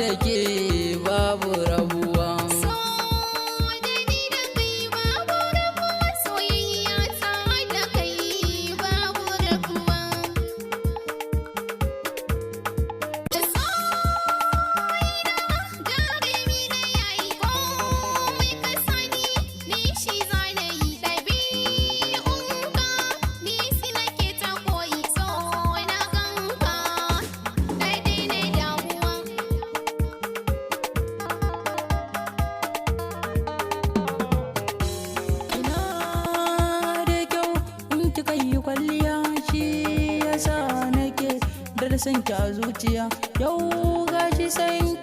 da ke babu rabuwa. Kwalliya shi yasa nake da san ki a zuciya, yau gashi san